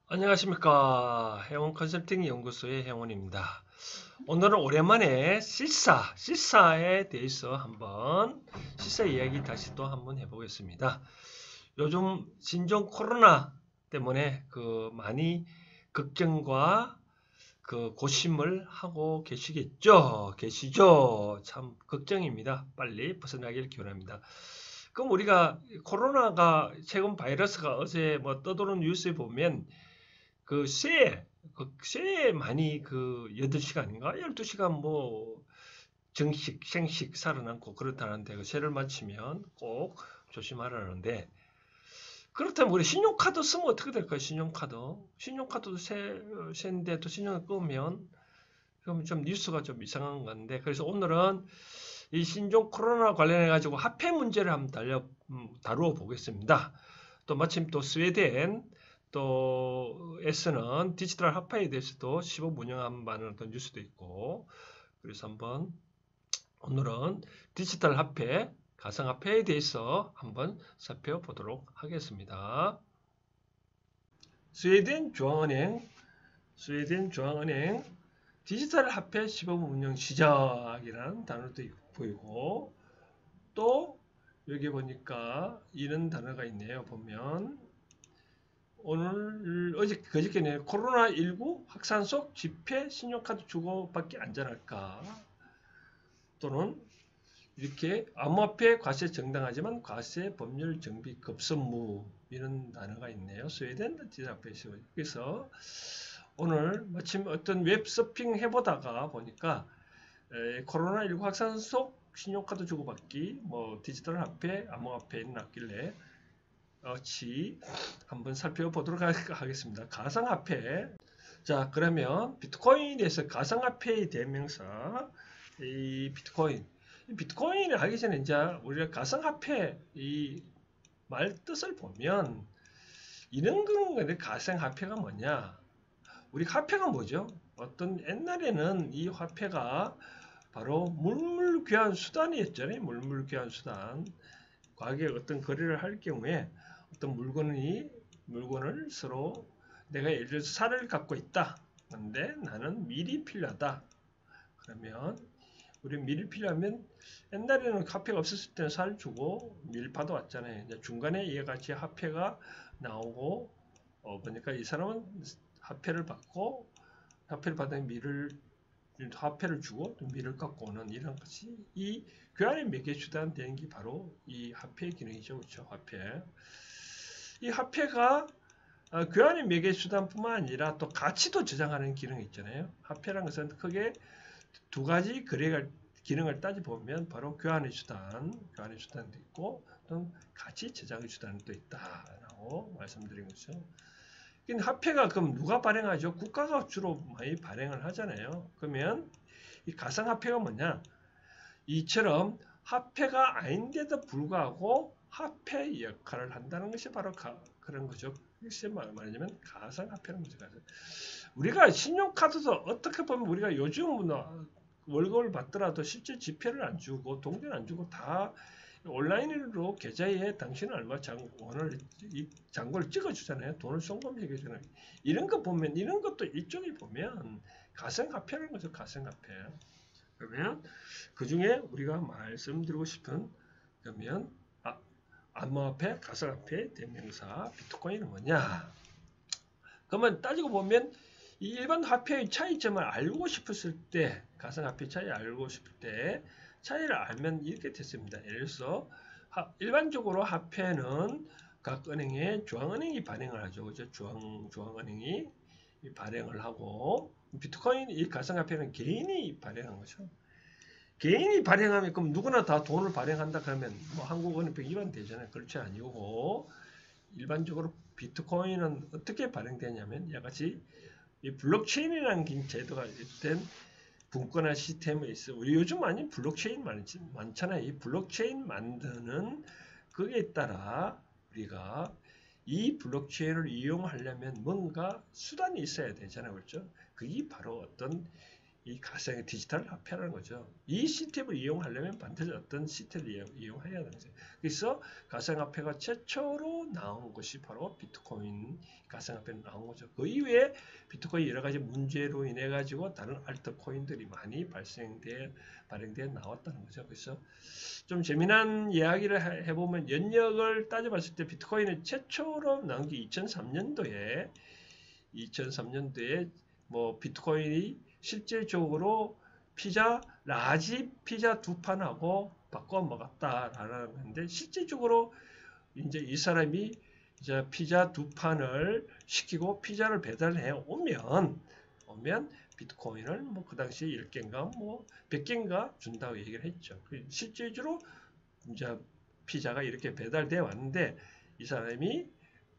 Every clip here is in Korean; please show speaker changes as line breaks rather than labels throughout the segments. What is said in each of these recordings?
안녕하십니까. 해원 컨설팅 연구소의 해원입니다. 오늘은 오랜만에 시사에 대해서 시사 이야기 다시 또 한번 해보겠습니다. 요즘 신종 코로나 때문에 많이 걱정과 고심을 하고 계시죠? 참 걱정입니다. 빨리 벗어나길 기원합니다. 그럼 우리가 코로나가 최근 바이러스가 어제 떠도는 뉴스에 보면 쇠 많이 8시간인가? 12시간 생식 살아남고 그렇다는데 쇠를 맞추면 꼭 조심하라는데 그렇다면 우리 신용카드 쓰면 어떻게 될까요? 신용카드도 쇠인데 또 신용을 끄면 그럼 좀 뉴스가 좀 이상한 건데 그래서 오늘은 이 신종 코로나 관련해 가지고 화폐 문제를 한번 다루어 보겠습니다. 또 마침 또 스웨덴 또 S는 디지털 화폐에 대해서도 시범 운영한다는 어떤 뉴스도 있고 그래서 오늘은 디지털 화폐, 가상화폐에 대해서 한번 살펴보도록 하겠습니다. 스웨덴 중앙은행 디지털 화폐 시범 운영 시작이라는 단어도 보이고 또 여기 보니까 이런 단어가 있네요. 보면 오늘 그저께네 코로나19 확산 속 지폐 신용카드 주고받기 안전할까? 또는 이렇게 암호화폐 과세 정당하지만 과세 법률 정비 급선무 이런 단어가 있네요. 스웨덴 디지털화폐에서. 그래서 오늘 마침 어떤 웹 서핑 해보다가 보니까 코로나19 확산 속 신용카드 주고받기 디지털 화폐, 암호화폐는 났길래 같이 한번 살펴보도록 하겠습니다. 가상화폐. 자, 그러면 비트코인에서 가상화폐의 대명사, 이 비트코인을 하기 전에 이제 우리가 가상화폐 이 말 뜻을 보면 이런 건데 가상화폐가 뭐냐? 우리 화폐가 뭐죠? 어떤 옛날에는 이 화폐가 바로 물물교환 수단이었잖아요. 물물교환 수단. 과거에 어떤 거래를 할 경우에 어떤 물건을 서로 내가 예를 들어서 쌀을 갖고 있다. 근데 나는 밀이 필요하다. 그러면 우리 밀이 필요하면 옛날에는 화폐가 없었을 때는 쌀 주고 밀 받아왔잖아요. 이제 중간에 이와 같이 화폐가 나오고 보니까 이 사람은 화폐를 받은 화폐를 주고 또 밀을 갖고 오는 이런 것이 이 교환의 매개 수단 되는 게 바로 이 화폐의 기능이죠. 그렇죠? 화폐. 이 화폐가 교환의 매개 수단뿐만 아니라 또 가치도 저장하는 기능이 있잖아요. 화폐라는 것은 크게 두 가지 기능을 따져보면 바로 교환의 수단도 있고 또 가치 저장의 수단도 있다라고 말씀드린 거죠. 근데 화폐가 그럼 누가 발행하죠? 국가가 주로 많이 발행을 하잖아요. 그러면 이 가상화폐가 뭐냐? 이처럼 화폐가 아닌데도 불구하고 화폐 역할을 한다는 것이 바로 그런 거죠. 글쎄 말하자면 가상화폐는 거죠. 우리가 신용카드도 어떻게 보면 우리가 요즘 월급을 받더라도 실제 지폐를 안 주고 동전 안 주고 다 온라인으로 계좌에 당신은 얼마 오늘 이 잔고를 찍어주잖아요. 돈을 송금해 주잖아요. 이런 거 보면 이런 것도 일종의 보면 가상화폐라는 거죠. 가상화폐. 그러면 그 중에 우리가 말씀드리고 싶은 그러면 암호화폐, 가상화폐 대명사 비트코인은 뭐냐? 그러면 따지고 보면 이 일반 화폐의 차이점을 알고 싶었을 때 가상화폐 차이 알고 싶을 때 차이를 알면 이렇게 됐습니다. 예를 들어서 일반적으로 화폐는 각 은행에 중앙은행이 발행을 하죠. 그죠? 중앙은행이 발행을 하고 비트코인 이 가상화폐는 개인이 발행한 거죠. 개인이 발행하면 그럼 누구나 다 돈을 발행한다 그러면 한국은행 위반 되잖아요. 그렇지 아니고 일반적으로 비트코인은 어떻게 발행되냐면 이같이 이 블록체인이라는 제도가 된 분권화 시스템에 있어. 우리 요즘 많이 블록체인 많잖아요. 이 블록체인 만드는 거기에 따라 우리가 이 블록체인을 이용하려면 뭔가 수단이 있어야 되잖아요. 그렇죠? 그게 바로 어떤 이 가상의 디지털 화폐라는 거죠. 이 시스템을 이용하려면 반드시 어떤 시스템을 이용해야 되는 거죠. 그래서 가상화폐가 최초로 나온 것이 바로 비트코인 가상화폐는 나온 거죠. 그 이후에 비트코인 여러 가지 문제로 인해 가지고 다른 알트코인들이 많이 발행돼 나왔다는 거죠. 그래서 좀 재미난 이야기를 해보면 연역을 따져봤을 때 비트코인은 최초로 나온 게 2003년도에 뭐 비트코인이 실질적으로 라지 피자 두 판하고 바꿔 먹었다라는 건데 실질적으로 이제 이 사람이 이제 피자 두 판을 시키고 피자를 배달해 오면 비트코인을 뭐 그 당시에 10개인가 뭐 100개인가 준다고 얘기를 했죠. 실제로 이제 피자가 이렇게 배달돼 왔는데 이 사람이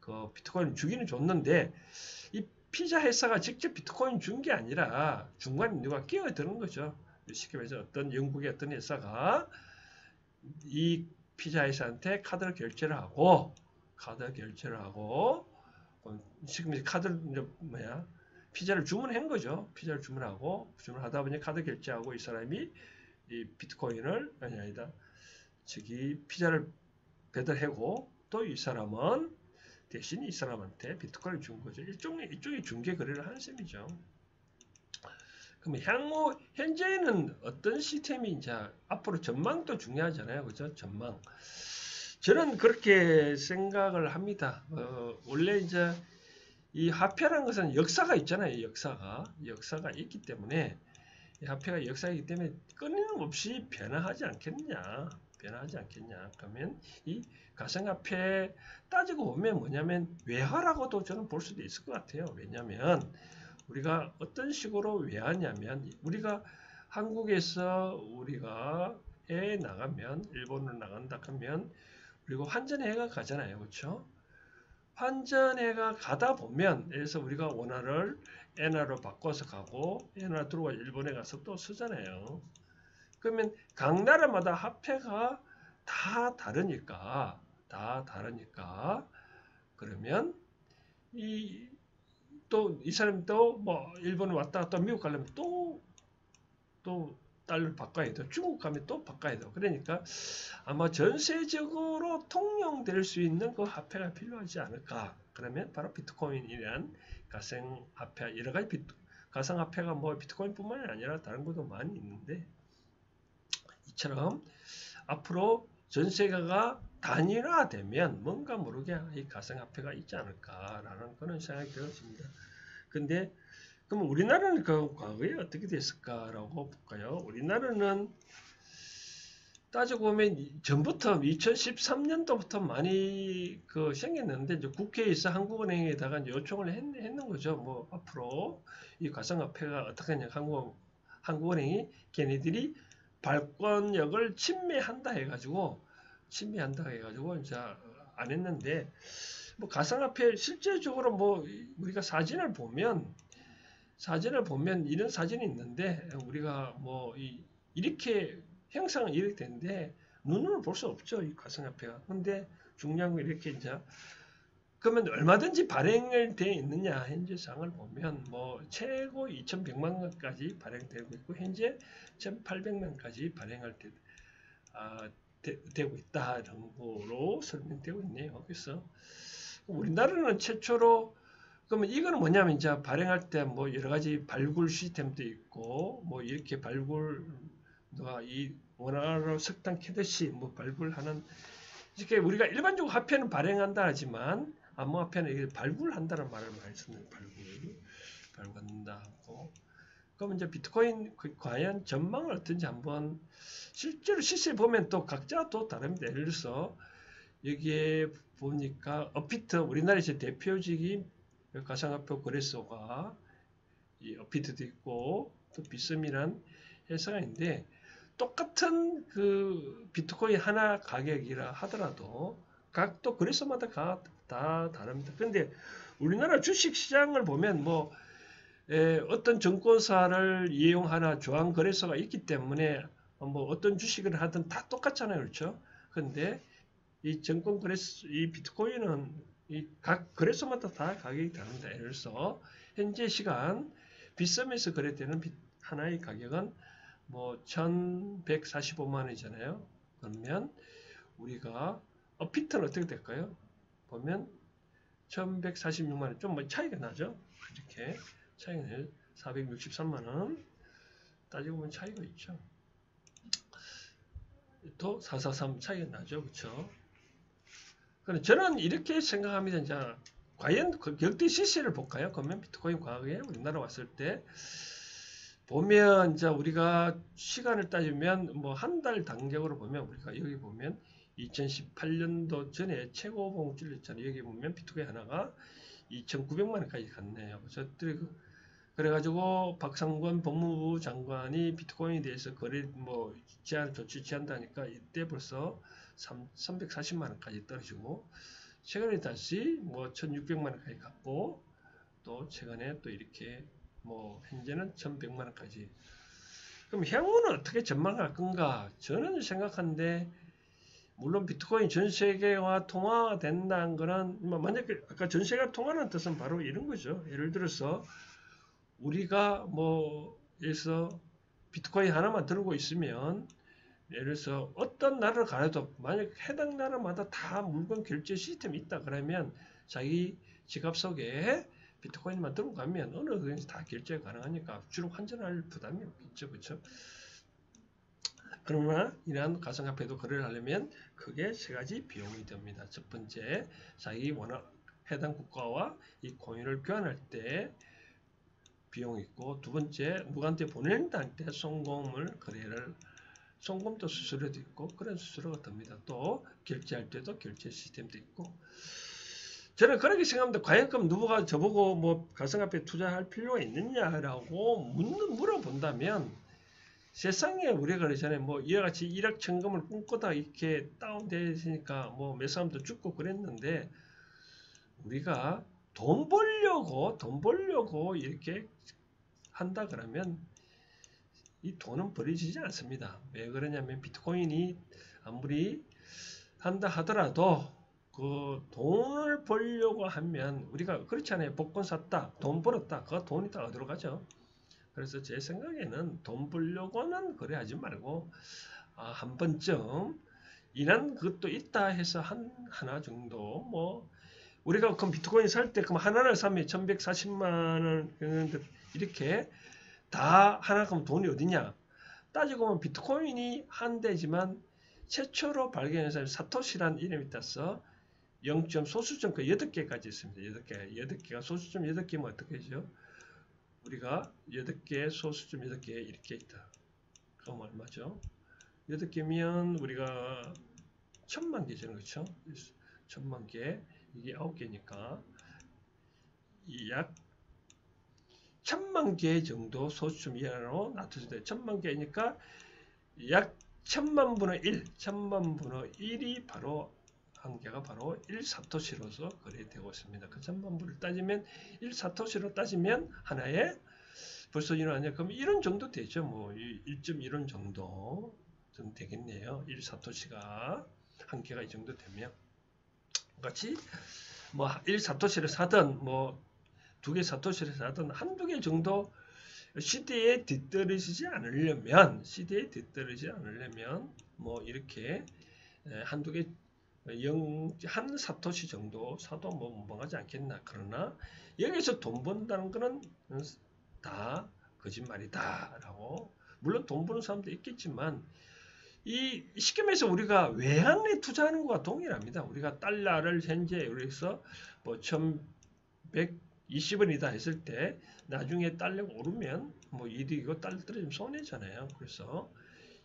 그 비트코인 주기는 줬는데 이 피자 회사가 직접 비트코인 준 게 아니라 중간에 누가 끼어드는 거죠. 쉽게 말해서 어떤 영국의 어떤 회사가 이 피자 회사한테 카드 결제를 하고 지금 카드를 피자를 주문한 거죠. 피자를 주문하다 보니 카드 결제하고 이 사람이 이 비트코인을 피자를 배달하고 또 이 사람은 대신 이 사람한테 비트코인을 준 거죠. 일종의 중개 거래를 하는 셈이죠. 그럼 향후 현재는 어떤 시스템이 이제 앞으로 전망도 중요하잖아요, 그죠? 전망. 저는 그렇게 생각을 합니다. 원래 이제 이 화폐라는 것은 역사가 있잖아요. 역사가 있기 때문에 이 화폐가 역사이기 때문에 끊임없이 변화하지 않겠냐. 그러면 이 가상화폐 따지고 보면 뭐냐면 외화라고도 저는 볼 수도 있을 것 같아요. 왜냐하면 우리가 어떤 식으로 외화냐면 우리가 한국에서 우리가 나가면 일본으로 나간다 하면 그리고 환전회가 가잖아요. 그렇죠? 환전회가 가다 보면 그래서 우리가 원화를 엔화로 바꿔서 가고 엔화 들어와 일본에 가서 또 쓰잖아요. 그러면 각 나라마다 화폐가 다 다르니까 그러면 이 사람도 뭐 일본 왔다 갔다 미국 가려면 또 달러를 바꿔야 돼요. 중국 가면 또 바꿔야 돼요. 그러니까 아마 전세적으로 통용될 수 있는 그 화폐가 필요하지 않을까. 그러면 바로 비트코인이란 가상화폐, 여러 가지 가상화폐가 뭐 비트코인뿐만이 아니라 다른 것도 많이 있는데 이처럼 앞으로 전세계가 단일화되면 뭔가 모르게 이 가상화폐가 있지 않을까라는 그런 생각이 들었습니다. 근데 그럼 우리나라는 그 과거에 어떻게 됐을까라고 볼까요? 우리나라는 따지고 보면 전부터 2013년도부터 많이 생겼는데 이제 국회에서 한국은행에다가 요청을 했는 거죠. 뭐 앞으로 이 가상화폐가 어떻게 하냐 한국은행이 걔네들이 발권력을 침해한다 해가지고 이제 안 했는데 뭐 가상화폐 실제적으로 뭐 우리가 사진을 보면 이런 사진이 있는데 우리가 뭐 이렇게 형상은 이렇게 되는데 눈으로 볼 수 없죠. 이 가상화폐가. 근데 중요한 건 이렇게 이제 그러면 얼마든지 발행을 돼 있느냐 현재 상을 보면 뭐 최고 2,100만 건까지 발행되고 있고 현재 1,800만까지 발행할 때 되고 있다 정도로 설명되고 있네요. 그래서 우리나라는 최초로 그러면 이거는 뭐냐면 이제 발행할 때 뭐 여러 가지 발굴 시스템도 있고 뭐 이렇게 누가 이 원화로 석탄 캐듯이 뭐 발굴하는 이렇게 우리가 일반적으로 화폐는 발행한다 하지만 암호화폐는 이게 발굴한다는 말을 많이 쓰는 발굴한다 하고 그러면 이제 비트코인 과연 전망은 어떤지 한번 실제로 시세에 보면 또 각자 또 다릅니다. 예를 들어서 여기에 보니까 업비트 우리나라에서 대표적인 가상화폐 거래소가 이 업비트도 있고 또 비썸이란 회사가 있는데 똑같은 그 비트코인 하나 가격이라 하더라도 각 또 거래소마다 다 다릅니다. 그런데 우리나라 주식시장을 보면 뭐 어떤 증권사를 이용하나 조항 거래소가 있기 때문에 뭐 어떤 주식을 하든 다 똑같잖아요. 그렇죠? 근데 이 증권 거래소, 이 비트코인은 이 각 거래소마다 다 가격이 다릅니다. 예를 들어서 현재 시간 비썸에서 거래되는 하나의 가격은 뭐 1,145만 원이잖아요. 그러면 우리가 업비트는 어떻게 될까요? 보면 1146만 원. 좀 뭐 차이가 나죠? 이렇게 차이가 나요. 463만 원. 따지고 보면 차이가 있죠. 또 443 차이가 나죠. 그렇죠? 그럼 저는 이렇게 생각합니다. 이제 과연 그 역대 시세를 볼까요? 그러면 비트코인 과거에 우리나라 왔을 때 보면 이제 우리가 시간을 따지면 뭐 한 달 단격으로 보면 우리가 여기 보면 2018년도 전에 최고봉 찔렸잖아요. 여기 보면 비트코인 하나가 2,900만 원까지 갔네요. 그래가지고 박상권 법무부 장관이 비트코인에 대해서 거래 뭐 제한 조치 취한다니까 이때 벌써 340만 원까지 떨어지고 최근에 다시 뭐 1,600만 원까지 갔고 또 최근에 또 이렇게 뭐 현재는 1,100만 원까지. 그럼 향후는 어떻게 전망할 건가? 저는 생각하는데 물론 비트코인 전 세계화 통화가 된다는 거는 뭐 만약에 아까 전 세계화 통화라는 뜻은 바로 이런 거죠. 예를 들어서 우리가 뭐 에서 비트코인 하나만 들고 있으면 예를 들어서 어떤 나라를 가도 만약 해당 나라마다 다 물건 결제 시스템이 있다 그러면 자기 지갑 속에 비트코인만 들고 가면 어느 은행에서 다 결제 가능하니까 주로 환전할 부담이 없겠죠. 그렇죠? 그러나 이러한 가상화폐도 거래를 하려면 크게 세 가지 비용이 됩니다. 첫 번째, 자기 원화 해당 국가와 이 코인을 교환할 때 비용이 있고, 두 번째, 누구한테 보낸다 때 송금을 거래를 송금도 수수료도 있고 그런 수수료가 듭니다. 또 결제할 때도 결제 시스템도 있고. 저는 그렇게 생각합니다. 과연 그럼 누가 저보고 뭐 가상화폐 투자할 필요가 있느냐라고 물어본다면 세상에 우리가 그러잖아요. 뭐 이와 같이 1억 천금을 꿈꾸다 이렇게 다운되어 있으니까 뭐 몇 사람도 죽고 그랬는데 우리가 돈 벌려고 이렇게 한다 그러면 이 돈은 버려지지 않습니다. 왜 그러냐면 비트코인이 아무리 한다 하더라도 그 돈을 벌려고 하면 우리가 그렇잖아요. 복권 샀다, 돈 벌었다, 그 돈이 다 어디로 가죠? 그래서 제 생각에는 돈 벌려고는 거래하지 말고 한 번쯤 이런 것도 있다 해서 하나 정도 뭐 우리가 그럼 비트코인 살 때 그럼 하나를 사면 1140만 원 이렇게 다 하나 그럼 돈이 어디냐? 따지고 보면 비트코인이 한 대지만 최초로 발견해서 사토시라는 이름이 따서 0점 소수점 그 8개까지 있습니다. 8개가 소수점 8개면 어떻게 되죠? 우리가 8개 소수점 8개 이렇게 있다. 그럼 얼마죠? 8개면 우리가 1000만 개죠. 그렇죠? 1000만 개 이게 9개니까 약 1000만 개 정도 소수점 이하로 나눠져요. 1000만 개니까 약 1000만 분의 1, 1000만 분의 1이 바로 한 개가 바로 1사토시로서 거래되고 있습니다. 그 1000만 분을 따지면 1사토시로 따지면 하나에 벌써 일어나냐? 그럼 1원 정도 되죠. 뭐 1.1원 정도 좀 되겠네요. 1사토시가 한 개가 이 정도 되면 같이 뭐 1사토시를 사든 뭐 2개 사토시를 사든 한두 개 정도 시대에 뒤떨어지지 않으려면 뭐 이렇게 한두 개 한 사토시 정도 사도 뭐 무방하지 않겠나. 그러나 여기서 돈 번다는 거는 다 거짓말이다 라고. 물론 돈 버는 사람도 있겠지만 이 쉽게 말해서 우리가 외환에 투자하는 것과 동일합니다. 우리가 달러를 현재 그래서 뭐 1120원이다 했을 때 나중에 달러가 오르면 뭐 이득이고 달러 떨어지면 손해잖아요. 그래서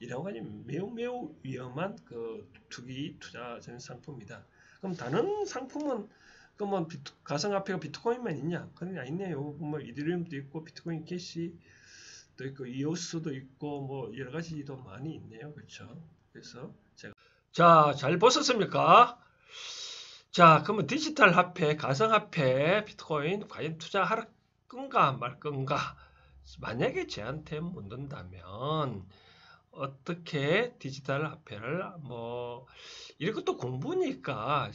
이런 것이 매우 위험한 그 투자 전 상품이다. 그럼 다른 상품은 그러면 가상화폐가 비트코인만 있냐? 그런 게 아니네요. 뭐 이더리움도 있고 비트코인 캐시도 있고 이오스도 있고 뭐 여러 가지도 많이 있네요. 그렇죠? 그래서 제가 잘 보셨습니까? 자, 그러면 디지털 화폐, 가상화폐, 비트코인 과연 투자할 건가 말 건가? 만약에 저한테 묻는다면 어떻게 디지털 화폐를 뭐 이런 것도 공부니까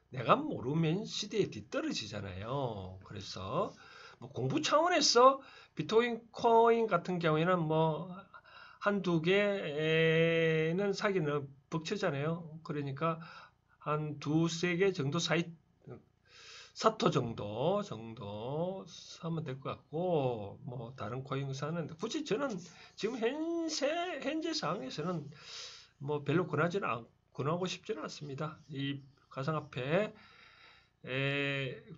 내가 모르면 시대에 뒤떨어지잖아요. 그래서 뭐 공부 차원에서 비트코인 코인 같은 경우에는 뭐 한두 개는 사기는 벅차잖아요. 그러니까 한 두세 개 정도 4토 정도 하면 될 것 같고, 뭐 다른 코인사는 굳이 저는 지금 현재 상황에서는 뭐 별로 권하고 싶지는 않습니다. 이 가상화폐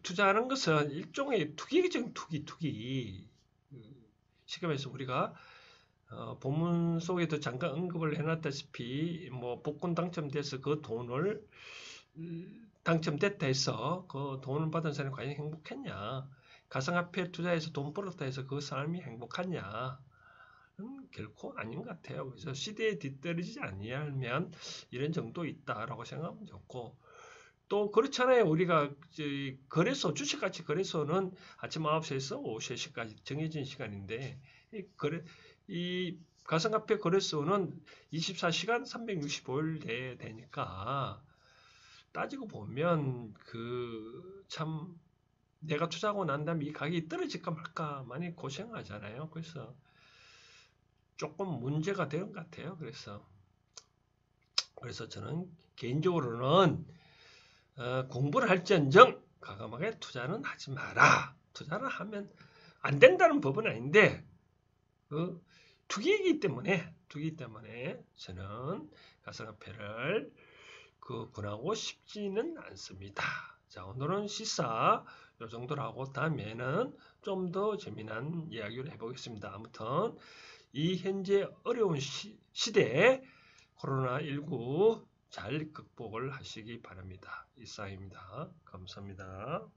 투자하는 것은 일종의 투기적 투기. 쉽게 말해서 우리가 본문 속에도 잠깐 언급을 해놨다시피 뭐 복권 당첨돼서 그 돈을 당첨됐다 해서 그 돈을 받은 사람이 과연 행복했냐? 가상화폐 투자해서 돈 벌었다 해서 그 사람이 행복하냐? 결코 아닌 것 같아요. 그래서 시대에 뒤떨어지지 아니하면 이런 정도 있다라고 생각하면 좋고, 또 그렇잖아요. 우리가 거래소, 주식가치 거래소는 아침 9시에서 오후 3시까지 정해진 시간인데, 이 가상화폐 거래소는 24시간 365일 내에 되니까, 따지고 보면 참 내가 투자하고 난 다음에 이 가격이 떨어질까 말까 많이 고생하잖아요. 그래서 조금 문제가 되는 것 같아요. 그래서 저는 개인적으로는 공부를 할지언정 과감하게 투자는 하지 마라. 투자를 하면 안 된다는 법은 아닌데 투기이기 때문에 저는 가상화폐를 권하고 싶지는 않습니다. 자, 오늘은 시사 요 정도로 하고 다음에는 좀 더 재미난 이야기를 해보겠습니다. 아무튼 이 현재 어려운 시대에 코로나19 잘 극복을 하시기 바랍니다. 이상입니다. 감사합니다.